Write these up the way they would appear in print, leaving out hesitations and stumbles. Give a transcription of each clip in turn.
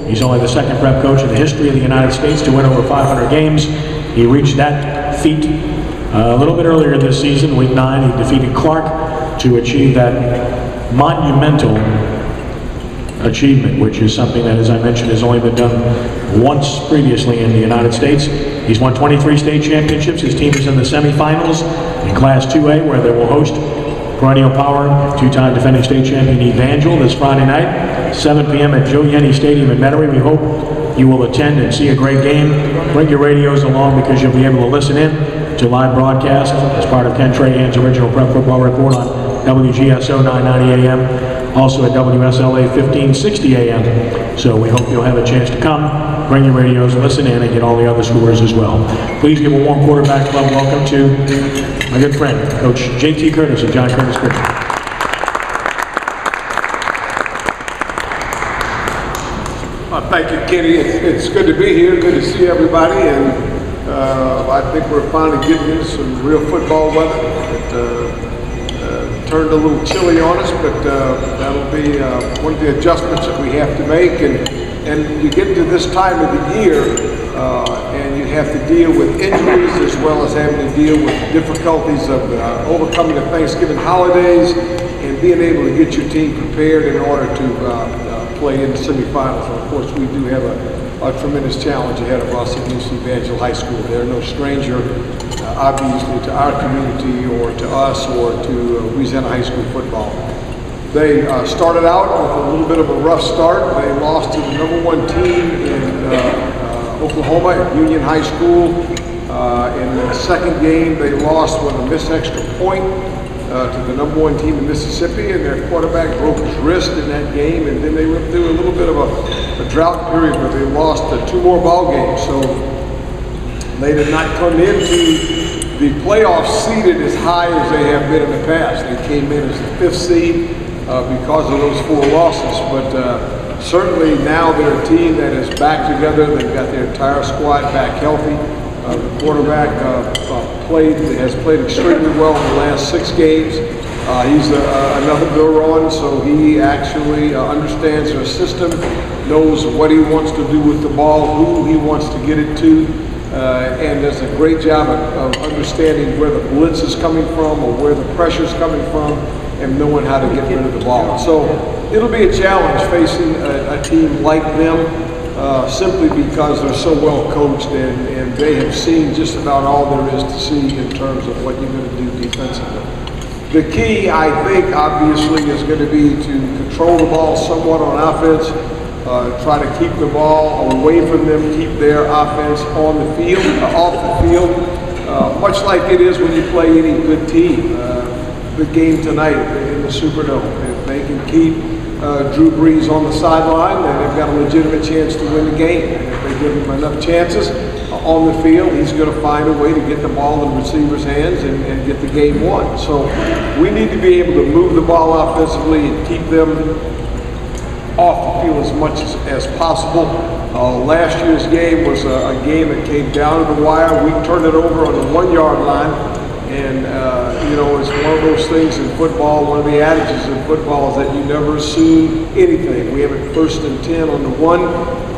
He's only the second prep coach in the history of the United States to win over 500 games. He reached that feat a little bit earlier this season, week 9. He defeated Clark to achieve that monumental achievement, which is something that, as I mentioned, has only been done once previously in the United States. He's won 23 state championships. His team is in the semifinals in Class 2A, where they will host perennial power, two-time defending state champion Evangel this Friday night, 7 p.m. at Joe Yenny Stadium in Metairie. We hope you will attend and see a great game. Bring your radios along because you'll be able to listen in to live broadcast as part of Ken Trahan's original Prep Football Report on WGSO 990 AM, also at WSLA 1560 AM. So we hope you'll have a chance to come, bring your radios, listen in, and get all the other scores as well. Please give a warm quarterback club welcome to my good friend, Coach J.T. Curtis of John Curtis Christian. Thank you, Kenny. It's good to be here. Good to see everybody, and I think we're finally getting into some real football weather. It turned a little chilly on us, but that'll be one of the adjustments that we have to make. And you get to this time of the year, and you have to deal with injuries as well as having to deal with difficulties of overcoming the Thanksgiving holidays and being able to get your team prepared in order to play in the semifinals. And of course, we do have a tremendous challenge ahead of us at UC Evangel High School. They're no stranger, obviously, to our community or to us or to Louisiana high school football. They started out with a little bit of a rough start. They lost to the #1 team in Oklahoma at Union High School. In the second game, they lost with a missed extra point to the #1 team in Mississippi, and their quarterback broke his wrist in that game, and then they went through a little bit of a drought period where they lost 2 more ball games. So they did not come into the playoffs seeded as high as they have been in the past. They came in as the 5th seed because of those 4 losses, but certainly now they're a team that is back together. They've got their entire squad back healthy. The quarterback has played extremely well in the last 6 games. He's another Duron, so he actually understands their system, knows what he wants to do with the ball, who he wants to get it to, and does a great job of understanding where the blitz is coming from or where the pressure is coming from and knowing how to get rid of the ball. So it'll be a challenge facing a team like them. Simply because they're so well coached and they have seen just about all there is to see in terms of what you're going to do defensively. The key, I think, obviously, is going to be to control the ball somewhat on offense, try to keep the ball away from them, keep their offense on the field, off the field, much like it is when you play any good team. The game tonight in the Superdome, if they can keep Drew Brees on the sideline, and they've got a legitimate chance to win the game. And if they give him enough chances on the field, he's going to find a way to get the ball in the receiver's hands and get the game won. So we need to be able to move the ball offensively and keep them off the field as much as possible. Last year's game was a game that came down to the wire. We turned it over on the 1-yard line. And, it's one of those things in football, one of the adages in football is that you never assume anything. We have it 1st and 10 on the 1,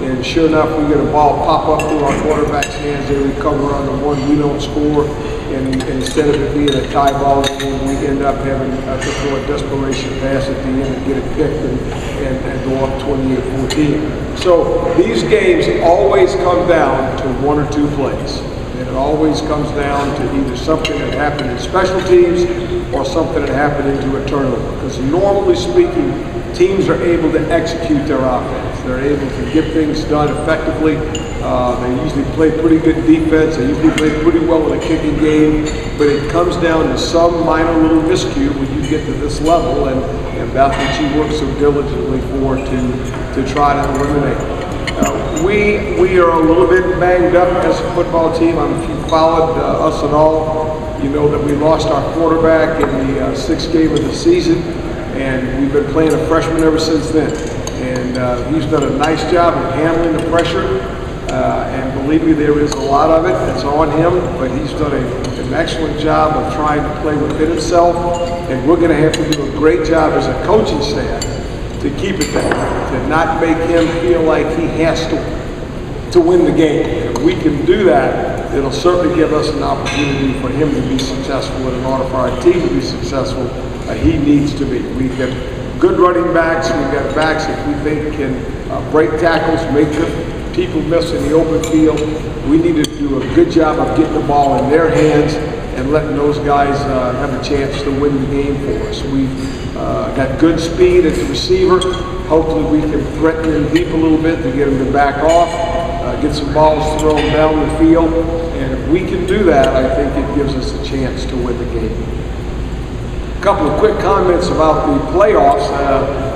and sure enough, we get a ball pop up through our quarterback's hands, they recover on the 1, we don't score, and instead of it being a tie ball game, we end up having to throw a desperation pass at the end and get it picked and go up 28-14. So these games always come down to 1 or 2 plays. And it always comes down to either something that happened in special teams or something that happened into a turnover. Because normally speaking, teams are able to execute their offense. They're able to get things done effectively. They usually play pretty good defense. They usually play pretty well in a kicking game. But it comes down to some minor little miscue when you get to this level, and that's what you work so diligently for to try to eliminate. We are a little bit banged up as a football team. If you followed us at all, you know that we lost our quarterback in the 6th game of the season, and we've been playing a freshman ever since then. And he's done a nice job of handling the pressure, and believe me, there is a lot of it that's on him, but he's done an excellent job of trying to play within himself, and we're going to have to do a great job as a coaching staff to keep it that way. to not make him feel like he has to win the game. If we can do that, it'll certainly give us an opportunity for him to be successful, and in order for our team to be successful, he needs to be. We've got good running backs. We've got backs that we think can break tackles, make people miss in the open field. We need to do a good job of getting the ball in their hands and letting those guys have a chance to win the game for us. We've got good speed at the receiver. Hopefully we can threaten him deep a little bit to get him to back off, get some balls thrown down the field. And if we can do that, I think it gives us a chance to win the game. A couple of quick comments about the playoffs.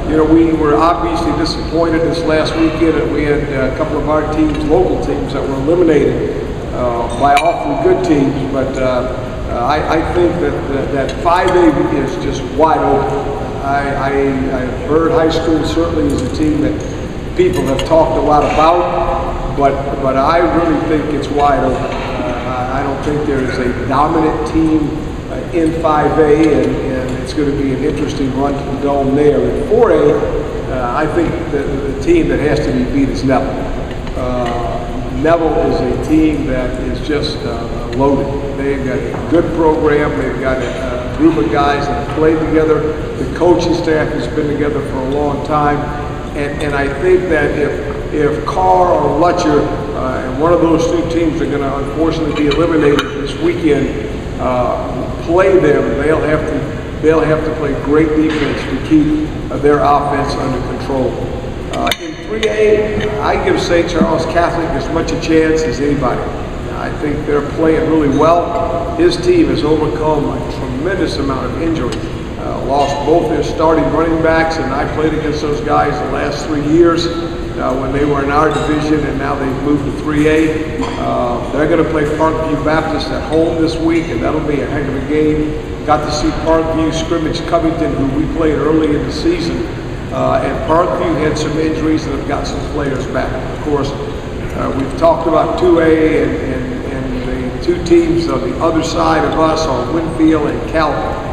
We were obviously disappointed this last weekend that we had a couple of our teams, local teams, that were eliminated by awfully good teams. But I think that 5A is just wide open. I've heard high school certainly is a team that people have talked a lot about, but I really think it's wide open. I don't think there is a dominant team in 5A, and it's going to be an interesting run to the Dome there. In 4A, I think the team that has to be beat is Neville. Neville is a team that is just loaded. They've got a good program. They've got a group of guys that have played together. The coaching staff has been together for a long time. And I think that if Carr or Lutcher and one of those two teams are going to unfortunately be eliminated this weekend, play them, they'll have to play great defense to keep their offense under control. In 3A, I give St. Charles Catholic as much a chance as anybody. I think they're playing really well. His team has overcome a tremendous amount of injuries. Lost both their starting running backs, and I played against those guys the last 3 years when they were in our division, and now they've moved to 3A. They're going to play Parkview Baptist at home this week, and that'll be a heck of a game. Got to see Parkview scrimmage Covington, who we played early in the season, and Parkview had some injuries and have got some players back. Of course, we've talked about 2A, and the two teams on the other side of us are Winfield and Calvin.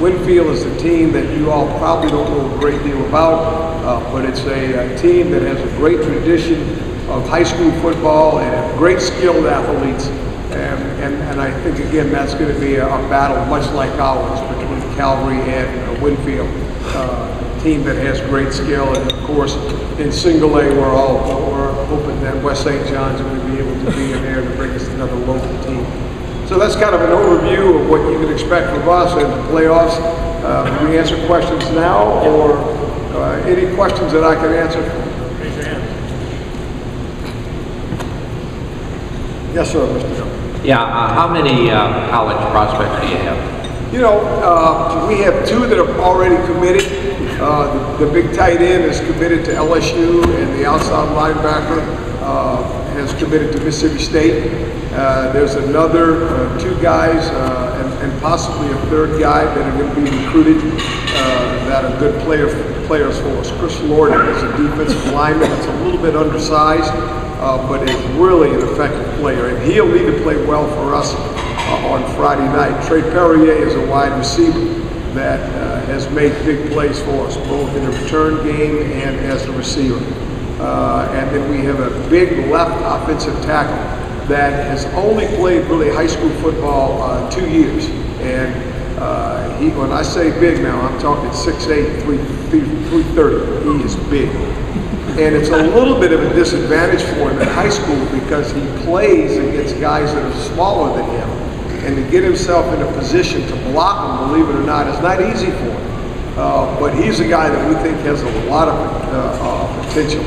Winfield is a team that you all probably don't know a great deal about, but it's a team that has a great tradition of high school football and have great skilled athletes. And I think, again, that's going to be a battle much like ours between Calvary and Winfield, a team that has great skill. And, of course, in single A, we're hoping that West St. John's are going to be able to be in there to bring us another local team. So that's kind of an overview of what you can expect from us in the playoffs. Can we answer questions now, or any questions that I can answer? Raise your hand. Yes, sir, Mr. Jones. Yeah, how many college prospects do you have? You know, we have two that are already committed. The big tight end is committed to LSU, and the outside linebacker has committed to Mississippi State. There's another two guys and possibly a third guy that are going to be recruited that are good players for us. Chris Lord is a defensive lineman that's a little bit undersized, but is really an effective player, and he'll need to play well for us on Friday night. Trey Perrier is a wide receiver that has made big plays for us, both in the return game and as a receiver. And then we have a big left offensive tackle that has only played really high school football 2 years. And when I say big now, I'm talking 6'8", 330. He is big. And it's a little bit of a disadvantage for him in high school because he plays against guys that are smaller than him. And to get himself in a position to block them, believe it or not, is not easy for him. But he's a guy that we think has a lot of potential.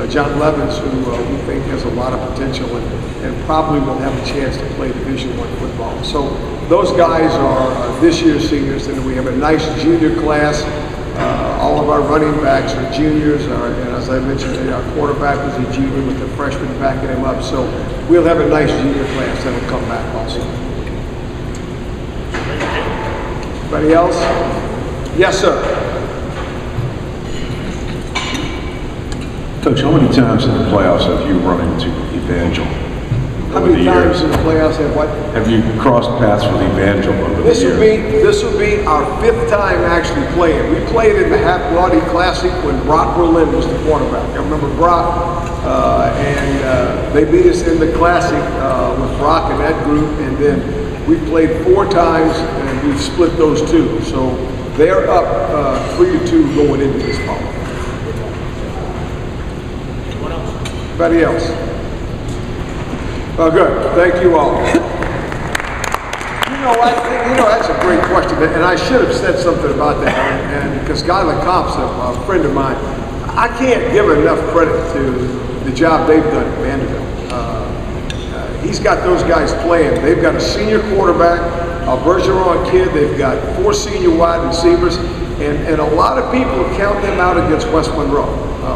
John Levins, who we think has a lot of potential and probably will have a chance to play Division I football. So those guys are this year's seniors, and we have a nice junior class. All of our running backs are juniors, and as I mentioned, our quarterback is a junior with the freshman backing him up. So we'll have a nice junior class that will come back also. Anybody else? Yes, sir. Coach, how many times in the playoffs have you run into Evangel? How over the many times years? in the playoffs have what? Have you crossed paths with Evangel over the This years? will be our 5th time actually playing. We played in the Half-Bloody Classic when Brock Berlin was the quarterback. I remember Brock, and they beat us in the Classic with Brock and that group, and then we played 4 times, and we've split those 2. So they're up 3-2 going into this ball. Anybody else? Oh, good. Thank you all. That's a great question, and I should have said something about that. And because Guy LeComp's a friend of mine, I can't give enough credit to the job they've done at Vanderbilt. He's got those guys playing. They've got a senior quarterback, a Bergeron kid. They've got 4 senior wide receivers, and a lot of people count them out against West Monroe,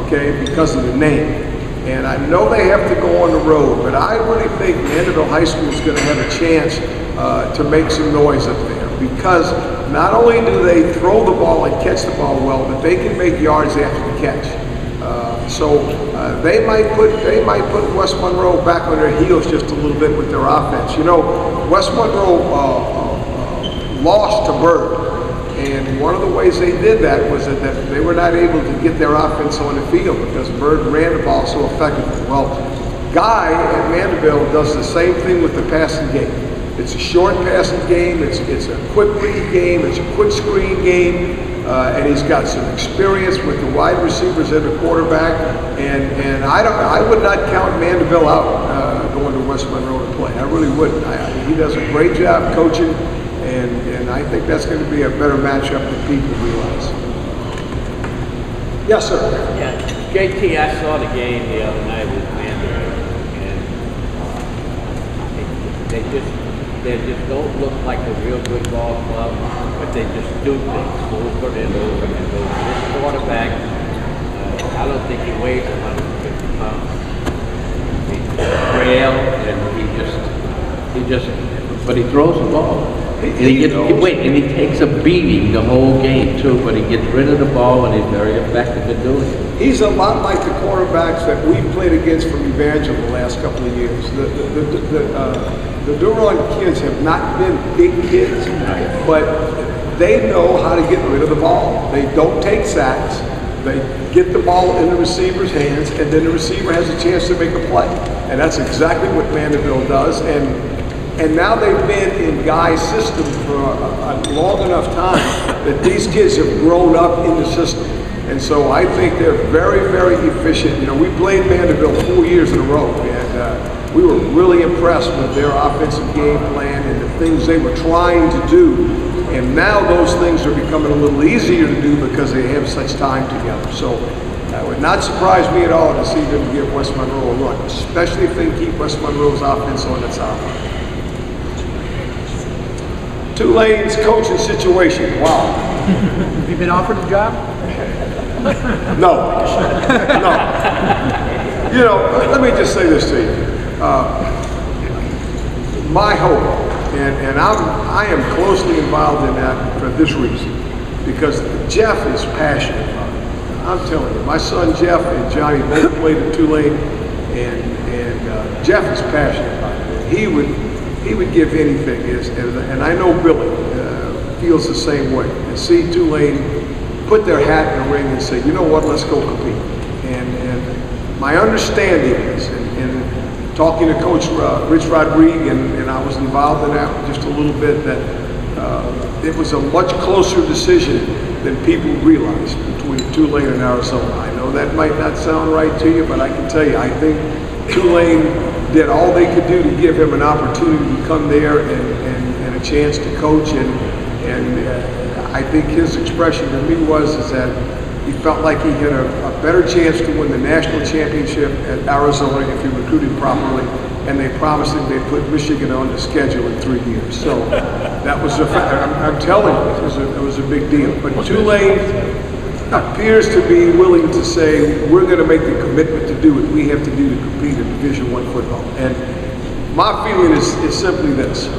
okay, because of the name. And I know they have to go on the road, but I really think Vanderbilt High School is going to have a chance to make some noise up there, because not only do they throw the ball and catch the ball well, but they can make yards after the catch. So they might put West Monroe back on their heels just a little bit with their offense. You know, West Monroe lost to Byrd. And one of the ways they did that was that they were not able to get their offense on the field because Byrd ran the ball so effectively. Well, Guy at Vanderbilt does the same thing with the passing game. It's a short passing game, it's a quick read game, it's a quick screen game, and he's got some experience with the wide receivers and the quarterback. And I would not count Vanderbilt out going to West Monroe to play. I really wouldn't. He does a great job coaching. And I think that's going to be a better matchup than people realize. Yes, sir. Yeah, JT, I saw the game the other night with Vanderbilt, and they just don't look like a real good ball club, but they just do things over and over and over. This quarterback, I don't think he weighs 150 pounds. He's frail, and he just, but he throws the ball. And he takes a beating the whole game too, but he gets rid of the ball and he's very effective at doing it. He's a lot like the quarterbacks that we've played against from Evangel the last couple of years. The Durham kids have not been big kids, but they know how to get rid of the ball. They don't take sacks. They get the ball in the receiver's hands, and then the receiver has a chance to make a play. And that's exactly what Vanderbilt does. And now they've been in Guy's system for a long enough time that these kids have grown up in the system. And so I think they're very, very efficient. You know, we played Vanderbilt 4 years in a row, and we were really impressed with their offensive game plan and the things they were trying to do. And now those things are becoming a little easier to do because they have such time together. So it would not surprise me at all to see them give West Monroe a run, especially if they keep West Monroe's offense on its top. Tulane's coaching situation. Wow. Have you been offered a job? No. You know, let me just say this to you. My hope, and I am closely involved in that for this reason, because Jeff is passionate about it. I'm telling you, my son Jeff and Johnny both played at Tulane, and Jeff is passionate about it. He would give anything, and I know Billy feels the same way. And see Tulane put their hat in the ring and say, you know what, let's go compete. And my understanding is, and talking to Coach Rich Rodriguez, and I was involved in that just a little bit, that it was a much closer decision than people realized between Tulane and Arizona. I know that might not sound right to you, but I can tell you, I think Tulane did all they could do to give him an opportunity to come there and a chance to coach. And I think his expression to me is that he felt like he had a better chance to win the national championship at Arizona if he recruited properly. And they promised him they'd put Michigan on the schedule in 3 years. So that was I'm telling you, it was a big deal. But Tulane appears to be willing to say, we're going to make the commitment to do what we have to do to compete in Division I football. And my feeling is simply this.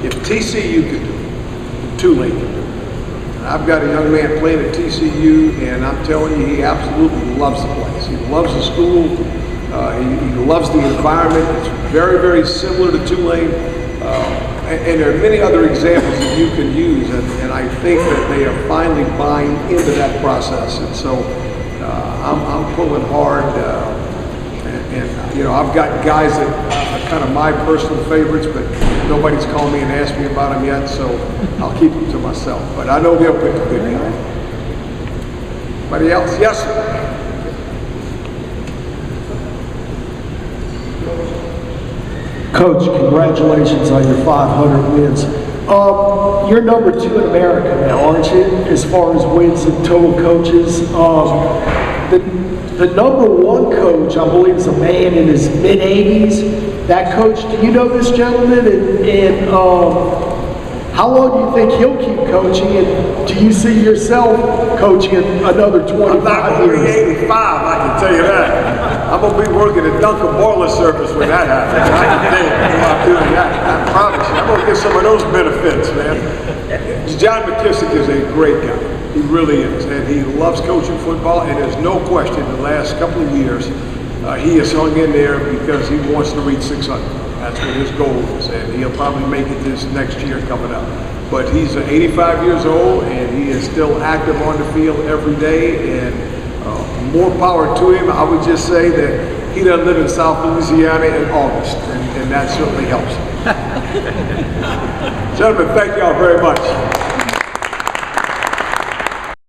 If TCU could do it, Tulane can do it. I've got a young man playing at TCU, and I'm telling you, he absolutely loves the place. He loves the school. He loves the environment. It's very, very similar to Tulane. And there are many other examples that you can use, and I think that they are finally buying into that process. And so I'm pulling hard, and you know, I've got guys that are kind of my personal favorites, but nobody's called me and asked me about them yet, so I'll keep them to myself. But I know they'll pick a good guy. Anybody else? Yes, sir. Coach, congratulations on your 500 wins. You're number 2 in America now, aren't you, as far as wins and total coaches? The number 1 coach, I believe, is a man in his mid-80s. That coach, do you know this gentleman? And how long do you think he'll keep coaching? And do you see yourself coaching another 25 years? I'm not going to be 85, I can tell you that. I'm going to be working at Duncan Boiler Service when that happens. I can tell you I'm doing that. I promise you. I'm going to get some of those benefits, man. John McKissick is a great guy. He really is. And he loves coaching football. And there's no question the last couple of years, he has hung in there because he wants to reach 600. That's what his goal is. And he'll probably make it this next year coming up. But he's 85 years old, and he is still active on the field every day. And more power to him. I would just say that he doesn't live in South Louisiana in August, and that certainly helps. Gentlemen, thank y'all very much.